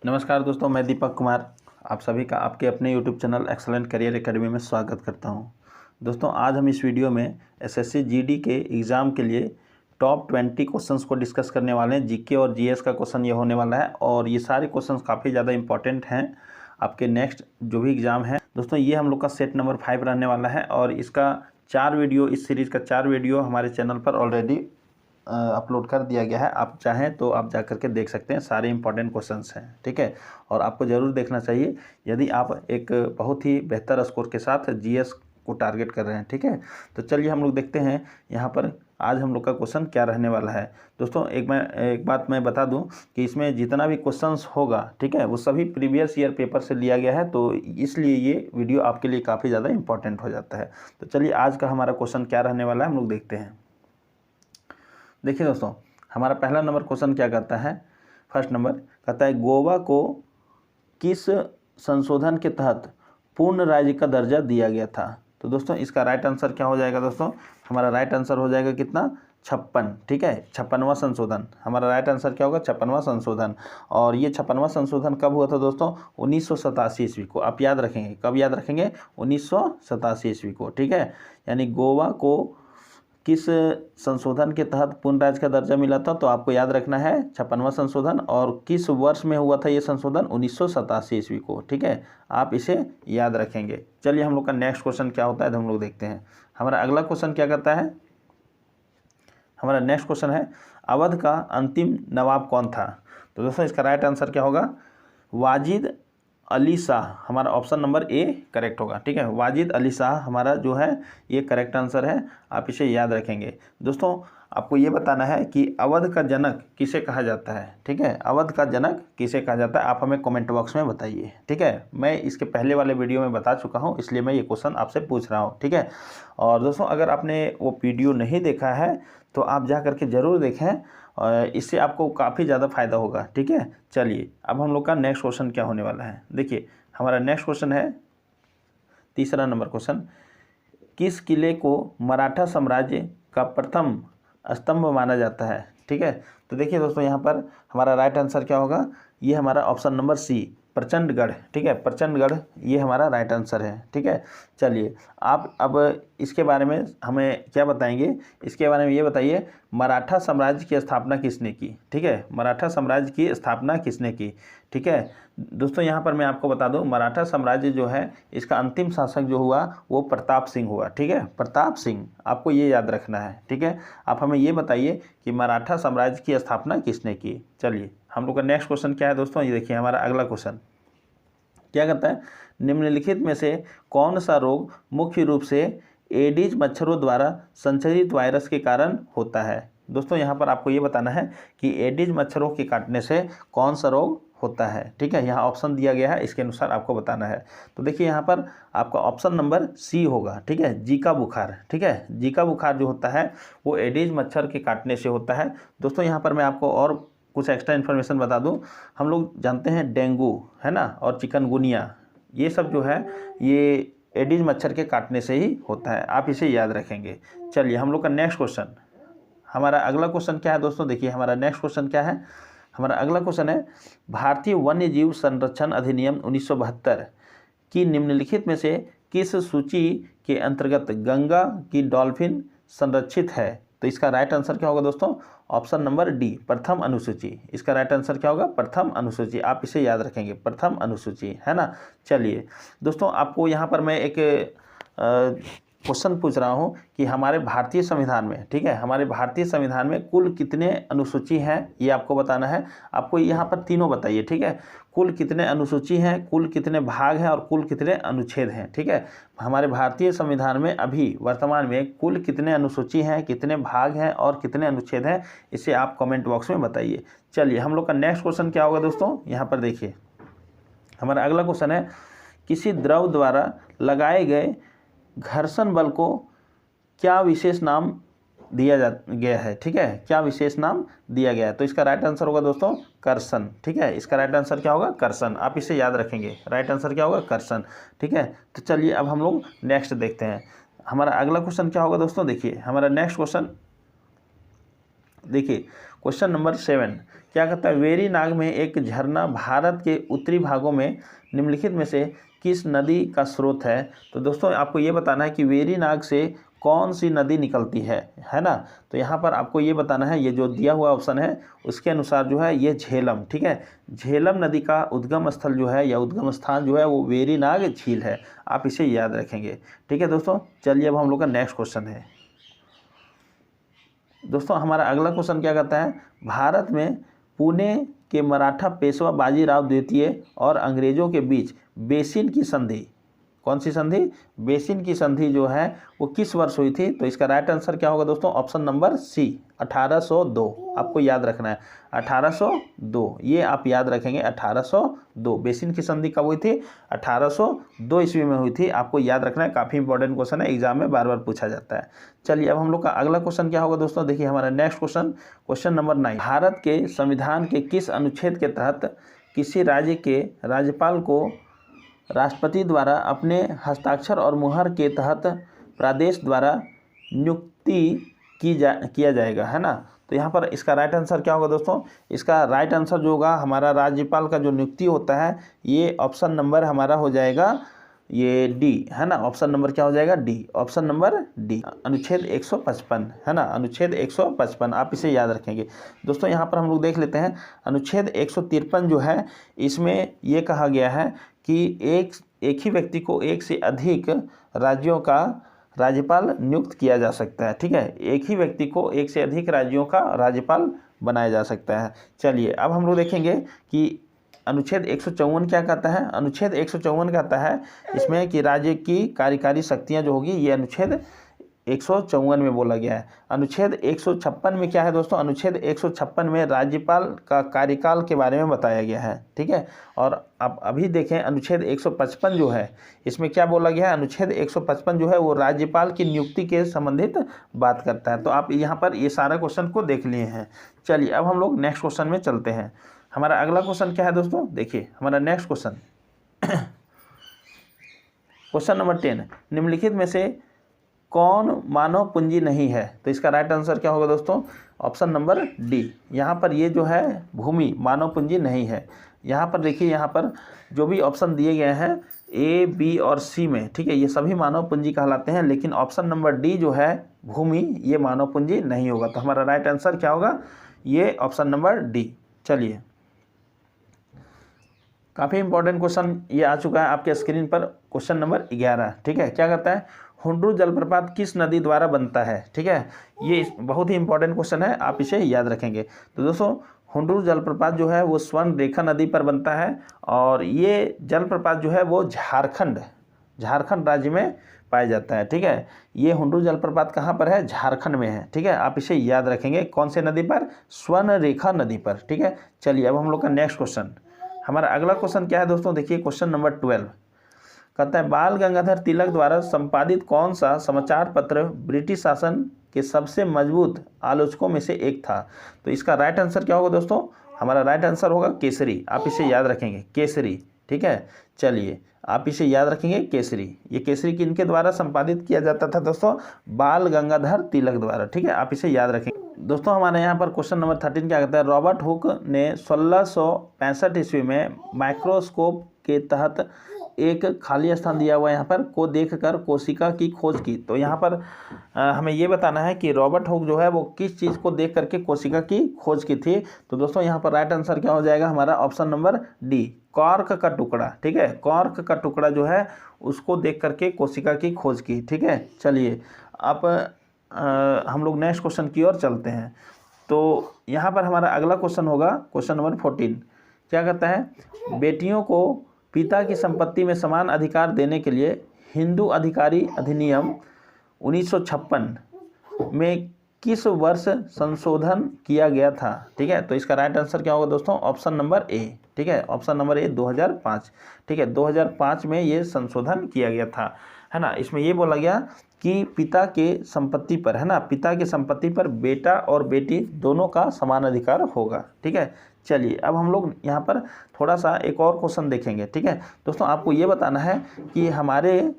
नमस्कार दोस्तों, मैं दीपक कुमार आप सभी का आपके अपने YouTube channel excellent career academy में स्वागत करता हूं। दोस्तों, आज हम इस वीडियो में एसएससी जीडी के एग्ज़ाम के लिए टॉप 20 क्वेश्चंस को डिस्कस करने वाले हैं। जीके और जीएस का क्वेश्चन ये होने वाला है और ये सारे क्वेश्चंस काफ़ी ज़्यादा इंपॉर्टेंट हैं आपके नेक्स्ट जो भी एग्ज़ाम है। दोस्तों, ये हम लोग का सेट नंबर 5 रहने वाला है और इसका 4 वीडियो, इस सीरीज़ का 4 वीडियो हमारे चैनल पर ऑलरेडी अपलोड कर दिया गया है। आप चाहें तो आप जा कर के देख सकते हैं, सारे इंपॉर्टेंट क्वेश्चंस हैं, ठीक है। और आपको ज़रूर देखना चाहिए यदि आप एक बहुत ही बेहतर स्कोर के साथ जीएस को टारगेट कर रहे हैं, ठीक है। तो चलिए हम लोग देखते हैं यहाँ पर आज हम लोग का क्वेश्चन क्या रहने वाला है। दोस्तों, एक बात मैं बता दूं कि इसमें जितना भी क्वेश्चंस होगा, ठीक है, वो सभी प्रीवियस ईयर पेपर से लिया गया है, तो इसलिए ये वीडियो आपके लिए काफ़ी ज़्यादा इंपॉर्टेंट हो जाता है। तो चलिए आज का हमारा क्वेश्चन क्या रहने वाला है हम लोग देखते हैं। देखिए दोस्तों, हमारा पहला नंबर क्वेश्चन क्या कहता है, फर्स्ट नंबर कहता है गोवा को किस संशोधन के तहत पूर्ण राज्य का दर्जा दिया गया था। तो दोस्तों, इसका राइट आंसर क्या हो जाएगा दोस्तों, हमारा राइट आंसर हो जाएगा कितना, 56, ठीक है, 56वां संशोधन। हमारा राइट आंसर क्या होगा, 56वां संशोधन। और ये 56वां संशोधन कब हुआ था दोस्तों, 1987 ईस्वी को। आप याद रखेंगे, कब याद रखेंगे, 1987 ईस्वी को, ठीक है। यानी गोवा को किस संशोधन के तहत पूर्ण राज्य का दर्जा मिला था, तो आपको याद रखना है 56वां संशोधन। और किस वर्ष में हुआ था ये संशोधन, 1987 ईस्वी को, ठीक है। आप इसे याद रखेंगे। चलिए हम लोग का नेक्स्ट क्वेश्चन क्या होता है तो हम लोग देखते हैं। हमारा अगला क्वेश्चन क्या करता है, हमारा नेक्स्ट क्वेश्चन है अवध का अंतिम नवाब कौन था। तो दोस्तों, इसका राइट आंसर क्या होगा, वाजिद अली शाह। हमारा ऑप्शन नंबर ए करेक्ट होगा, ठीक है। वाजिद अली शाह हमारा जो है ये करेक्ट आंसर है, आप इसे याद रखेंगे। दोस्तों, आपको ये बताना है कि अवध का जनक किसे कहा जाता है, ठीक है। अवध का जनक किसे कहा जाता है, आप हमें कमेंट बॉक्स में बताइए, ठीक है। मैं इसके पहले वाले वीडियो में बता चुका हूँ, इसलिए मैं ये क्वेश्चन आपसे पूछ रहा हूँ, ठीक है। और दोस्तों, अगर आपने वो वीडियो नहीं देखा है तो आप जा करके ज़रूर देखें, और इससे आपको काफ़ी ज़्यादा फायदा होगा, ठीक है। चलिए अब हम लोग का नेक्स्ट क्वेश्चन क्या होने वाला है। देखिए हमारा नेक्स्ट क्वेश्चन है तीसरा नंबर क्वेश्चन, किस किले को मराठा साम्राज्य का प्रथम स्तंभ माना जाता है, ठीक है। तो देखिए दोस्तों, यहाँ पर हमारा राइट आंसर क्या होगा, ये हमारा ऑप्शन नंबर सी प्रचंडगढ़, ठीक है। प्रचंडगढ़ ये हमारा राइट आंसर है, ठीक है। चलिए आप अब इसके बारे में हमें क्या बताएंगे, इसके बारे में ये बताइए मराठा साम्राज्य की स्थापना किसने की, ठीक है। मराठा साम्राज्य की स्थापना किसने की, ठीक है। दोस्तों, यहाँ पर मैं आपको बता दूं, मराठा साम्राज्य जो है इसका अंतिम शासक जो हुआ वो प्रताप सिंह हुआ, ठीक है। प्रताप सिंह, आपको ये याद रखना है, ठीक है। आप हमें ये बताइए कि मराठा साम्राज्य की स्थापना किसने की। चलिए हम लोग का नेक्स्ट क्वेश्चन क्या है दोस्तों, ये देखिए हमारा अगला क्वेश्चन क्या कहता है, निम्नलिखित में से कौन सा रोग मुख्य रूप से एडीज मच्छरों द्वारा संचरित वायरस के कारण होता है। दोस्तों, यहाँ पर आपको ये बताना है कि एडीज मच्छरों के काटने से कौन सा रोग होता है, ठीक है। यहाँ ऑप्शन दिया गया है, इसके अनुसार आपको बताना है। तो देखिए यहाँ पर आपका ऑप्शन नंबर सी होगा, ठीक है, जीका बुखार, ठीक है। जीका बुखार जो होता है वो एडीज मच्छर के काटने से होता है। दोस्तों, यहाँ पर मैं आपको और कुछ एक्स्ट्रा इन्फॉर्मेशन बता दूं, हम लोग जानते हैं डेंगू है ना, और चिकनगुनिया, ये सब जो है ये एडीज मच्छर के काटने से ही होता है, आप इसे याद रखेंगे। चलिए हम लोग का नेक्स्ट क्वेश्चन, हमारा अगला क्वेश्चन क्या है दोस्तों, देखिए हमारा नेक्स्ट क्वेश्चन क्या है, हमारा अगला क्वेश्चन है भारतीय वन्य जीव संरक्षण अधिनियम 1972 की निम्नलिखित में से किस सूची के अंतर्गत गंगा की डॉल्फिन संरक्षित है। तो इसका राइट आंसर क्या होगा दोस्तों, ऑप्शन नंबर डी प्रथम अनुसूची। इसका राइट आंसर क्या होगा, प्रथम अनुसूची, आप इसे याद रखेंगे, प्रथम अनुसूची, है ना। चलिए दोस्तों, आपको यहाँ पर मैं एक क्वेश्चन पूछ रहा हूँ कि हमारे भारतीय संविधान में, ठीक है, हमारे भारतीय संविधान में कुल कितने अनुसूची हैं ये आपको बताना है। आपको यहाँ पर तीनों बताइए, ठीक है, कुल कितने अनुसूची हैं, कुल कितने भाग हैं और कुल कितने अनुच्छेद हैं, ठीक है। हमारे भारतीय संविधान में अभी वर्तमान में कुल कितने अनुसूची हैं, कितने भाग हैं और कितने अनुच्छेद हैं, इसे आप कमेंट बॉक्स में बताइए। चलिए हम लोग का नेक्स्ट क्वेश्चन क्या होगा दोस्तों, यहाँ पर देखिए हमारा अगला क्वेश्चन है, किसी द्रव द्वारा लगाए गए घर्षण बल को क्या विशेष नाम दिया गया है, ठीक है, क्या विशेष नाम दिया गया है। तो इसका राइट आंसर होगा दोस्तों कर्षण, ठीक है। इसका राइट आंसर क्या होगा, कर्षण, आप इसे याद रखेंगे, राइट आंसर क्या होगा, कर्षण, ठीक है। तो चलिए अब हम लोग नेक्स्ट देखते हैं, हमारा अगला क्वेश्चन क्या होगा दोस्तों। देखिए हमारा नेक्स्ट क्वेश्चन, देखिए क्वेश्चन नंबर 7 क्या कहता है, वेरी नाग में एक झरना भारत के उत्तरी भागों में निम्नलिखित में से किस नदी का स्रोत है। तो दोस्तों आपको ये बताना है कि वेरी नाग से कौन सी नदी निकलती है ना। तो यहाँ पर आपको ये बताना है, ये जो दिया हुआ ऑप्शन है उसके अनुसार जो है ये झेलम, ठीक है, झेलम नदी का उद्गम स्थल जो है या उद्गम स्थान जो है वो वेरी नाग झील है। आप इसे याद रखेंगे, ठीक है दोस्तों। चलिए अब हम लोग का नेक्स्ट क्वेश्चन है दोस्तों, हमारा अगला क्वेश्चन क्या कहता है, भारत में पुणे के मराठा पेशवा बाजीराव द्वितीय और अंग्रेजों के बीच बेसिन की संधि, कौन सी संधि, बेसिन की संधि जो है वो किस वर्ष हुई थी। तो इसका राइट आंसर क्या होगा दोस्तों, ऑप्शन नंबर सी 1802। आपको याद रखना है 1802, ये आप याद रखेंगे 1802। बेसिन की संधि कब हुई थी, 1802 ईस्वी में हुई थी। आपको याद रखना है, काफ़ी इंपॉर्टेंट क्वेश्चन है, एग्जाम में बार बार पूछा जाता है। चलिए अब हम लोग का अगला क्वेश्चन क्या होगा दोस्तों, देखिए हमारा next question, question number 9, Bharat के संविधान के किस अनुच्छेद के तहत किसी राज्य के राज्यपाल को राष्ट्रपति द्वारा अपने हस्ताक्षर और मुहर के तहत प्रदेश द्वारा नियुक्ति किया जाएगा, है ना। तो यहाँ पर इसका राइट आंसर क्या होगा दोस्तों, इसका राइट आंसर जो होगा हमारा राज्यपाल का जो नियुक्ति होता है ये ऑप्शन नंबर हमारा हो जाएगा ये डी, है ना। ऑप्शन नंबर क्या हो जाएगा, डी, ऑप्शन नंबर डी, अनुच्छेद 155, है ना, अनुच्छेद 155। आप इसे याद रखेंगे दोस्तों। यहाँ पर हम लोग देख लेते हैं अनुच्छेद 153 जो है, इसमें ये कहा गया है कि एक ही व्यक्ति को एक से अधिक राज्यों का राज्यपाल नियुक्त किया जा सकता है, ठीक है, एक ही व्यक्ति को एक से अधिक राज्यों का राज्यपाल बनाया जा सकता है। चलिए अब हम लोग देखेंगे कि अनुच्छेद 154 क्या कहता है। अनुच्छेद 154 कहता है इसमें कि राज्य की कार्यकारी शक्तियां जो होगी, ये अनुच्छेद 154 में बोला गया है। अनुच्छेद 156 में क्या है दोस्तों, अनुच्छेद 156 में राज्यपाल का कार्यकाल के बारे में बताया गया है, ठीक है। और अब अभी देखें अनुच्छेद 155 जो है इसमें क्या बोला गया है, अनुच्छेद 155 जो है वो राज्यपाल की नियुक्ति के संबंधित बात करता है। तो आप यहाँ पर ये सारा क्वेश्चन को देख लिए हैं। चलिए अब हम लोग नेक्स्ट क्वेश्चन में चलते हैं। हमारा अगला क्वेश्चन क्या है दोस्तों, देखिए हमारा नेक्स्ट क्वेश्चन क्वेश्चन नंबर 10, निम्नलिखित में से कौन मानव पूंजी नहीं है। तो इसका राइट आंसर क्या होगा दोस्तों, ऑप्शन नंबर डी। यहाँ पर ये जो है भूमि मानव पूंजी नहीं है। यहाँ पर देखिए, यहाँ पर जो भी ऑप्शन दिए गए हैं ए, बी और सी में, ठीक है, ये सभी मानव पूंजी कहलाते हैं, लेकिन ऑप्शन नंबर डी जो है भूमि, ये मानव पूंजी नहीं होगा। तो हमारा राइट आंसर क्या होगा, ये ऑप्शन नंबर डी। चलिए काफ़ी इंपॉर्टेंट क्वेश्चन ये आ चुका है आपके स्क्रीन पर, क्वेश्चन नंबर 11, ठीक है। क्या कहता है, हुंड्रू जलप्रपात किस नदी द्वारा बनता है, ठीक है। ये बहुत ही इंपॉर्टेंट क्वेश्चन है, आप इसे याद रखेंगे। तो दोस्तों हुंड्रू जलप्रपात जो है वो स्वर्ण रेखा नदी पर बनता है, और ये जलप्रपात जो है वो झारखंड राज्य में पाया जाता है, ठीक है। ये हुंड्रू जलप्रपात कहाँ पर है, झारखंड में है, ठीक है। आप इसे याद रखेंगे, कौन से नदी पर, स्वर्ण रेखा नदी पर, ठीक है। चलिए अब हम लोग का नेक्स्ट क्वेश्चन, हमारा अगला क्वेश्चन क्या है दोस्तों, देखिए क्वेश्चन नंबर 12 कहता है, बाल गंगाधर तिलक द्वारा संपादित कौन सा समाचार पत्र ब्रिटिश शासन के सबसे मजबूत आलोचकों में से एक था। तो इसका राइट आंसर क्या होगा दोस्तों, हमारा राइट आंसर होगा केसरी। आप इसे याद रखेंगे, केसरी, ठीक है। चलिए आप इसे याद रखेंगे, केसरी। ये केसरी किनके द्वारा संपादित किया जाता था दोस्तों, बाल गंगाधर तिलक द्वारा, ठीक है। आप इसे याद रखेंगे दोस्तों। हमारे यहाँ पर क्वेश्चन नंबर 13 क्या कहता है, रॉबर्ट हुक ने 1665 ईस्वी में माइक्रोस्कोप के तहत एक खाली स्थान दिया हुआ यहाँ पर को देखकर कोशिका की खोज की। तो यहाँ पर हमें ये बताना है कि रॉबर्ट हुक जो है वो किस चीज़ को देख करके कोशिका की खोज की थी। तो दोस्तों यहाँ पर राइट आंसर क्या हो जाएगा, हमारा ऑप्शन नंबर डी, कॉर्क का टुकड़ा, ठीक है। कॉर्क का टुकड़ा जो है उसको देख करके कोशिका की खोज की, ठीक है। चलिए अब हम लोग नेक्स्ट क्वेश्चन की ओर चलते हैं। तो यहाँ पर हमारा अगला क्वेश्चन होगा क्वेश्चन नंबर 14। क्या कहता है, बेटियों को पिता की संपत्ति में समान अधिकार देने के लिए हिंदू अधिकारी अधिनियम 1956 में किस वर्ष संशोधन किया गया था, ठीक है। तो इसका राइट आंसर क्या होगा दोस्तों, ऑप्शन नंबर ए, ठीक है। ऑप्शन नंबर ए 2005, ठीक है। 2005 में ये संशोधन किया गया था, है ना। इसमें ये बोला गया कि पिता के संपत्ति पर, है ना, पिता की संपत्ति पर बेटा और बेटी दोनों का समान अधिकार होगा, ठीक है। चलिए अब हम लोग यहाँ पर थोड़ा सा एक और क्वेश्चन देखेंगे, ठीक है। दोस्तों आपको ये बताना है कि हमारे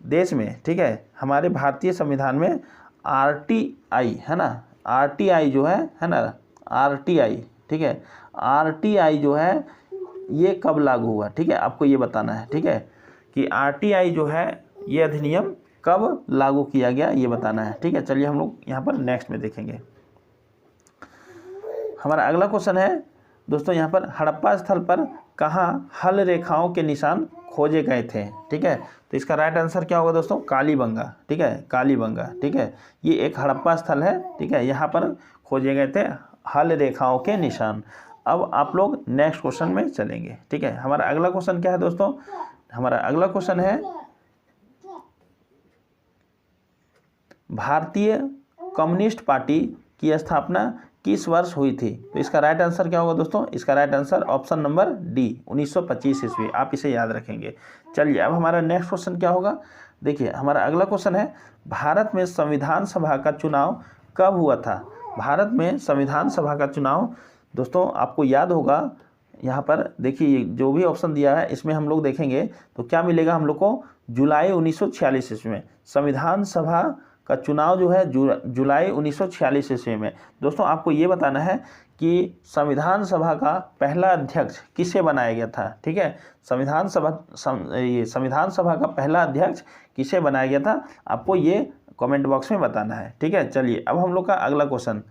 देश में, ठीक है, हमारे भारतीय संविधान में आरटीआई, है ना, आरटीआई जो है ना, RTI, ठीक है, RTI जो है ये कब लागू हुआ, ठीक है, आपको ये बताना है, ठीक है, कि RTI जो है ये अधिनियम कब लागू किया गया ये बताना है, ठीक है। चलिए हम लोग यहाँ पर नेक्स्ट में देखेंगे। हमारा अगला क्वेश्चन है दोस्तों, यहाँ पर हड़प्पा स्थल पर कहाँ हल रेखाओं के निशान खोजे गए थे, ठीक है। तो इसका राइट आंसर क्या होगा दोस्तों, कालीबंगा, ठीक है, कालीबंगा, ठीक है। ये एक हड़प्पा स्थल है, ठीक है, यहाँ पर खोजे गए थे हल रेखाओं के निशान। अब आप लोग नेक्स्ट क्वेश्चन में चलेंगे, ठीक है। हमारा अगला क्वेश्चन क्या है दोस्तों, हमारा अगला क्वेश्चन है भारतीय कम्युनिस्ट पार्टी की स्थापना किस वर्ष हुई थी। तो इसका राइट आंसर क्या होगा दोस्तों, इसका right answer option number D 1925 ईस्वी, आप इसे याद रखेंगे। चलिए अब हमारा नेक्स्ट क्वेश्चन क्या होगा, देखिए हमारा अगला क्वेश्चन है भारत में संविधान सभा का चुनाव कब हुआ था। भारत में संविधान सभा का चुनाव दोस्तों आपको याद होगा, यहाँ पर देखिए जो भी ऑप्शन दिया है इसमें हम लोग देखेंगे तो क्या मिलेगा हम लोग को, जुलाई 1946 ईस्वी में संविधान सभा का चुनाव जो है जुलाई 1946 ईस्वी में। दोस्तों आपको ये बताना है कि संविधान सभा का पहला अध्यक्ष किसे बनाया गया था, ठीक है, संविधान सभा का पहला अध्यक्ष किसे बनाया गया था, आपको ये कमेंट बॉक्स में बताना है, ठीक है। चलिए अब हम लोग का अगला क्वेश्चन,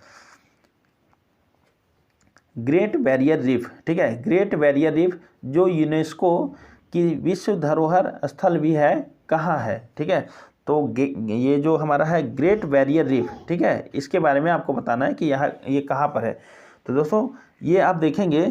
ग्रेट बैरियर रीफ, ठीक है, ग्रेट बैरियर रीफ जो यूनेस्को की विश्व धरोहर स्थल भी है कहाँ है, ठीक है। तो ये जो हमारा है ग्रेट बैरियर रीफ, ठीक है, इसके बारे में आपको बताना है कि यहाँ ये कहाँ पर है। तो दोस्तों ये आप देखेंगे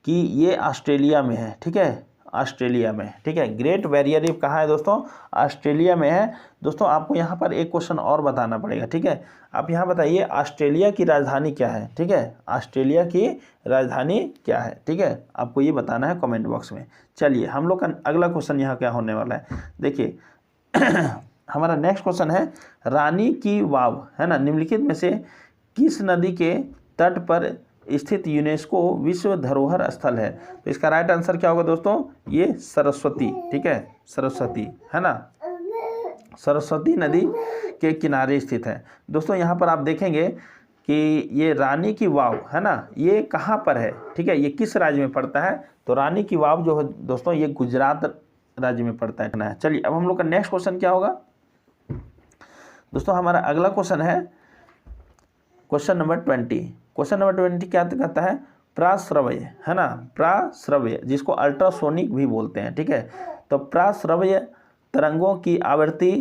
कि ये ऑस्ट्रेलिया में है, ठीक है, ऑस्ट्रेलिया में, ठीक है, ग्रेट बैरियर रीफ कहाँ है दोस्तों, ऑस्ट्रेलिया में है। दोस्तों आपको यहाँ पर एक क्वेश्चन और बताना पड़ेगा, ठीक है, आप यहाँ बताइए ऑस्ट्रेलिया की राजधानी क्या है, ठीक है, ऑस्ट्रेलिया की राजधानी क्या है, ठीक है, आपको ये बताना है कमेंट बॉक्स में। चलिए हम लोग का अगला क्वेश्चन यहाँ क्या होने वाला है, देखिए हमारा नेक्स्ट क्वेश्चन है रानी की वाव, है ना, निम्नलिखित में से किस नदी के तट पर स्थित यूनेस्को विश्व धरोहर स्थल है। तो इसका राइट आंसर क्या होगा दोस्तों, ये सरस्वती, ठीक है, सरस्वती, है ना, सरस्वती नदी के किनारे स्थित है। दोस्तों यहाँ पर आप देखेंगे कि ये रानी की वाव, है ना, ये कहाँ पर है, ठीक है, ये किस राज्य में पड़ता है। तो रानी की वाव जो है दोस्तों ये गुजरात राज्य में पड़ता है। चलिए अब हम लोग का नेक्स्ट क्वेश्चन क्या होगा दोस्तों, हमारा अगला क्वेश्चन है क्वेश्चन नंबर 20। क्वेश्चन नंबर 20 क्या कहता है, प्राश्रव्य, है ना, प्राश्रव्य जिसको अल्ट्रासोनिक भी बोलते हैं, ठीक है। तो प्राश्रव्य तरंगों की आवृत्ति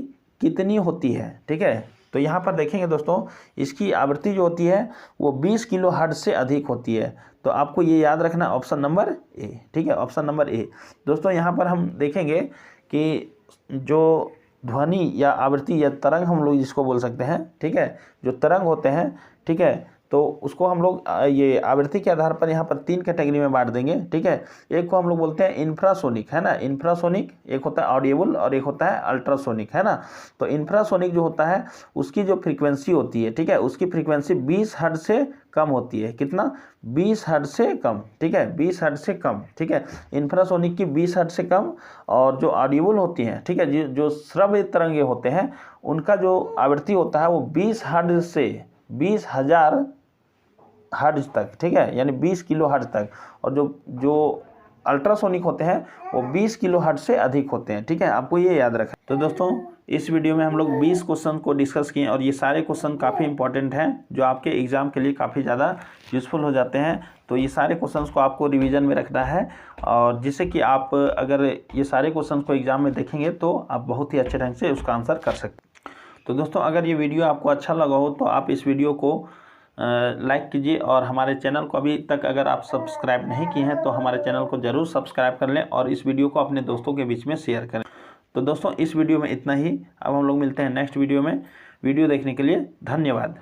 कितनी होती है, ठीक है। तो यहाँ पर देखेंगे दोस्तों इसकी आवृत्ति जो होती है वो 20 किलोहर्ट्ज से अधिक होती है। तो आपको ये याद रखना ऑप्शन नंबर ए, ठीक है, ऑप्शन नंबर ए। दोस्तों यहाँ पर हम देखेंगे कि जो ध्वनि या आवृत्ति या तरंग हम लोग जिसको बोल सकते हैं, ठीक है, जो तरंग होते हैं, ठीक है, तो उसको हम लोग ये आवृत्ति के आधार पर यहाँ पर 3 कैटेगरी में बांट देंगे, ठीक है। एक को हम लोग बोलते हैं इंफ्रासोनिक, है ना, इंफ्रासोनिक, एक होता है ऑडिएबल और एक होता है अल्ट्रासोनिक, है ना। तो इंफ्रासोनिक जो होता है उसकी जो फ्रीक्वेंसी होती है, ठीक है, उसकी फ्रीक्वेंसी 20 हर्ट्ज से कम होती है, कितना, 20 हर्ट्ज से कम, ठीक है, 20 हर्ट्ज से कम, ठीक है, इंफ्रासोनिक की 20 हर्ट्ज से कम। और जो ऑडिएबल होती हैं, ठीक है, जो श्रव्य तरंगे होते हैं उनका जो आवृत्ति होता है वो 20 हर्ट्ज से 20,000 हर्ट्ज तक, ठीक है, यानी 20 किलो हर्ट्ज तक। और जो अल्ट्रासोनिक होते हैं वो 20 किलो हर्ट्ज से अधिक होते हैं, ठीक है, आपको ये याद रखें। तो दोस्तों इस वीडियो में हम लोग 20 क्वेश्चन को डिस्कस किए और ये सारे क्वेश्चन काफ़ी इंपॉर्टेंट हैं जो आपके एग्ज़ाम के लिए काफ़ी ज़्यादा यूज़फुल हो जाते हैं। तो ये सारे क्वेश्चंस को आपको रिवीजन में रखना है और जिससे कि आप अगर ये सारे क्वेश्चंस को एग्ज़ाम में देखेंगे तो आप बहुत ही अच्छे ढंग से उसका आंसर कर सकते हैं। तो दोस्तों अगर ये वीडियो आपको अच्छा लगा हो तो आप इस वीडियो को लाइक कीजिए और हमारे चैनल को अभी तक अगर आप सब्सक्राइब नहीं किए हैं तो हमारे चैनल को ज़रूर सब्सक्राइब कर लें और इस वीडियो को अपने दोस्तों के बीच में शेयर करें। तो दोस्तों इस वीडियो में इतना ही, अब हम लोग मिलते हैं नेक्स्ट वीडियो में। वीडियो देखने के लिए धन्यवाद।